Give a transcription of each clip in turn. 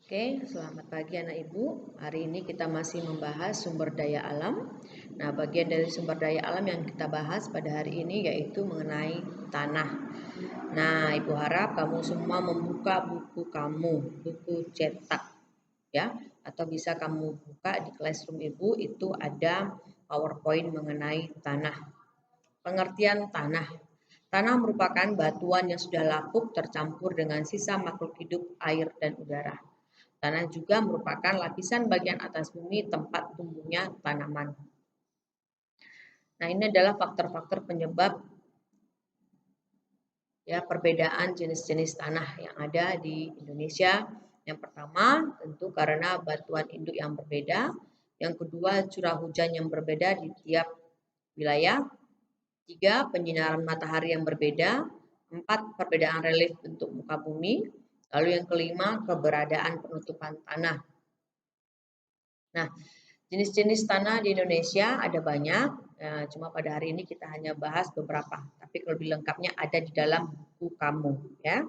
Oke, selamat pagi anak ibu. Hari ini kita masih membahas sumber daya alam. Nah, bagian dari sumber daya alam yang kita bahas pada hari ini yaitu mengenai tanah. Nah, ibu harap kamu semua membuka buku kamu, buku cetak ya, atau bisa kamu buka di classroom ibu, itu ada PowerPoint mengenai tanah. Pengertian tanah. Tanah merupakan batuan yang sudah lapuk tercampur dengan sisa makhluk hidup, air, dan udara. Tanah juga merupakan lapisan bagian atas bumi tempat tumbuhnya tanaman. Nah, ini adalah faktor-faktor penyebab ya perbedaan jenis-jenis tanah yang ada di Indonesia. Yang pertama, tentu karena batuan induk yang berbeda. Yang kedua, curah hujan yang berbeda di tiap wilayah. Tiga, penyinaran matahari yang berbeda. Empat, perbedaan relief bentuk muka bumi. Lalu yang kelima, keberadaan penutupan tanah. Nah, jenis-jenis tanah di Indonesia ada banyak, cuma pada hari ini kita hanya bahas beberapa. Tapi kalau lebih lengkapnya ada di dalam buku kamu, ya.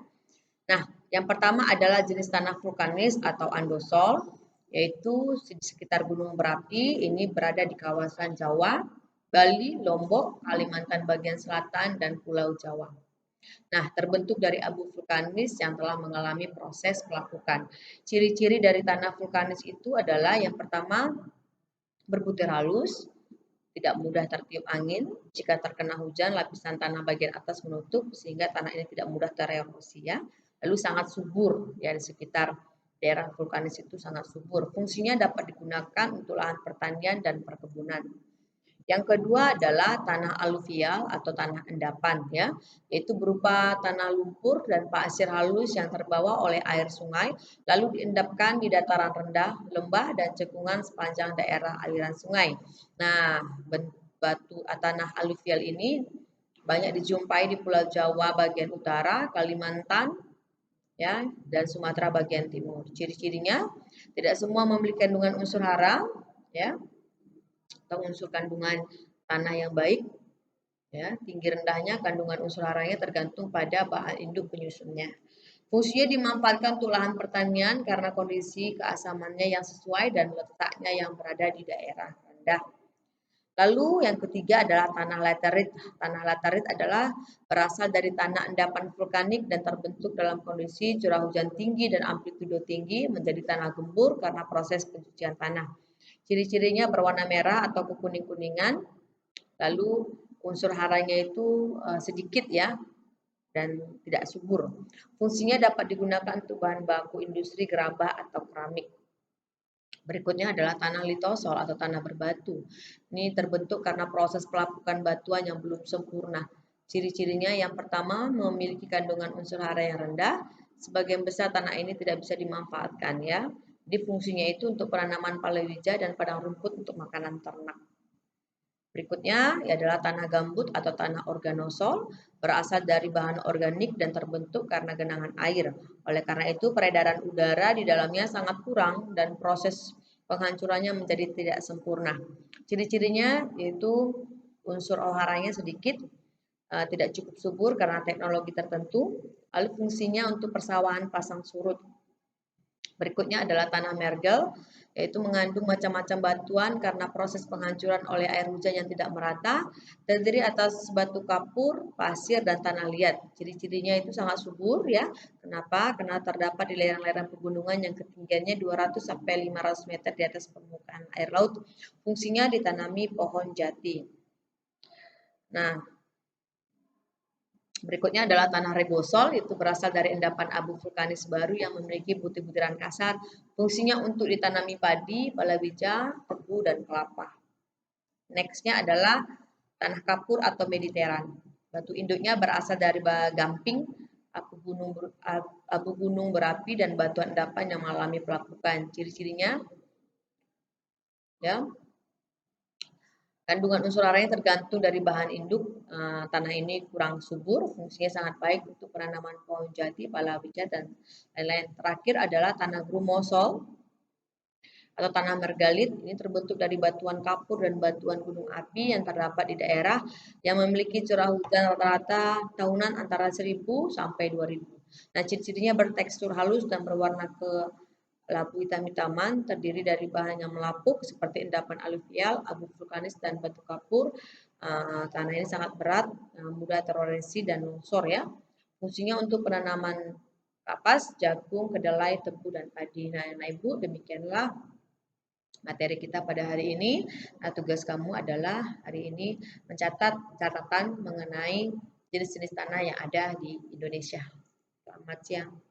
Nah, yang pertama adalah jenis tanah vulkanis atau andosol, yaitu di sekitar Gunung Merapi. Ini berada di kawasan Jawa, Bali, Lombok, Kalimantan bagian selatan, dan Pulau Jawa. Nah, terbentuk dari abu vulkanis yang telah mengalami proses pelapukan. Ciri-ciri dari tanah vulkanis itu adalah yang pertama, berbutir halus, tidak mudah tertiup angin. Jika terkena hujan, lapisan tanah bagian atas menutup sehingga tanah ini tidak mudah tererosi ya. Lalu sangat subur ya, di sekitar daerah vulkanis itu sangat subur. Fungsinya dapat digunakan untuk lahan pertanian dan perkebunan. Yang kedua adalah tanah aluvial atau tanah endapan ya, yaitu berupa tanah lumpur dan pasir halus yang terbawa oleh air sungai lalu diendapkan di dataran rendah, lembah dan cekungan sepanjang daerah aliran sungai. Nah, batu tanah aluvial ini banyak dijumpai di Pulau Jawa bagian utara, Kalimantan ya, dan Sumatera bagian timur. Ciri-cirinya tidak semua memiliki kandungan unsur hara ya, atau unsur kandungan tanah yang baik ya, tinggi rendahnya kandungan unsur haranya tergantung pada bahan induk penyusunnya. Fungsinya dimanfaatkan untuk lahan pertanian karena kondisi keasamannya yang sesuai dan letaknya yang berada di daerah rendah. Lalu yang ketiga adalah tanah laterit. Tanah laterit adalah berasal dari tanah endapan vulkanik dan terbentuk dalam kondisi curah hujan tinggi dan amplitudo tinggi menjadi tanah gembur karena proses pencucian tanah. Ciri-cirinya berwarna merah atau kekuning-kuningan, lalu unsur haranya itu sedikit ya dan tidak subur. Fungsinya dapat digunakan untuk bahan baku industri gerabah atau keramik. Berikutnya adalah tanah litosol atau tanah berbatu. Ini terbentuk karena proses pelapukan batuan yang belum sempurna. Ciri-cirinya yang pertama memiliki kandungan unsur hara yang rendah. Sebagian besar tanah ini tidak bisa dimanfaatkan ya. Jadi fungsinya itu untuk penanaman palawija dan padang rumput untuk makanan ternak. Berikutnya adalah tanah gambut atau tanah organosol, berasal dari bahan organik dan terbentuk karena genangan air. Oleh karena itu peredaran udara di dalamnya sangat kurang dan proses penghancurannya menjadi tidak sempurna. Ciri-cirinya yaitu unsur haranya sedikit, tidak cukup subur karena teknologi tertentu, lalu fungsinya untuk persawahan pasang surut. Berikutnya adalah tanah mergel, yaitu mengandung macam-macam batuan karena proses penghancuran oleh air hujan yang tidak merata, terdiri atas batu kapur, pasir, dan tanah liat. Ciri-cirinya itu sangat subur ya. Kenapa? Karena terdapat di lereng-lereng pegunungan yang ketinggiannya 200 sampai 500 meter di atas permukaan air laut. Fungsinya ditanami pohon jati. Nah, berikutnya adalah tanah regosol, itu berasal dari endapan abu vulkanis baru yang memiliki butir-butiran kasar. Fungsinya untuk ditanami padi, palawija, tebu, dan kelapa. Nextnya adalah tanah kapur atau mediteran. Batu induknya berasal dari gamping, abu gunung berapi, dan batuan endapan yang mengalami pelapukan. Ciri-cirinya ya, kandungan unsur haranya tergantung dari bahan induk. Tanah ini kurang subur, fungsinya sangat baik untuk penanaman pohon jati, palawija, dan lain-lain. Terakhir adalah tanah grumosol atau tanah mergalit. Ini terbentuk dari batuan kapur dan batuan gunung api yang terdapat di daerah yang memiliki curah hujan rata-rata tahunan antara 1000 sampai 2000. Nah, ciri-cirinya bertekstur halus dan berwarna Labu hitam-hitaman terdiri dari bahan yang melapuk seperti endapan aluvial, abu vulkanis, dan batu kapur. Tanah ini sangat berat, mudah tererosi dan longsor ya. Fungsinya untuk penanaman kapas, jagung, kedelai, tebu, dan padi. Nah, Ibu, demikianlah materi kita pada hari ini. Nah, tugas kamu adalah hari ini mencatat catatan mengenai jenis-jenis tanah yang ada di Indonesia. Selamat siang.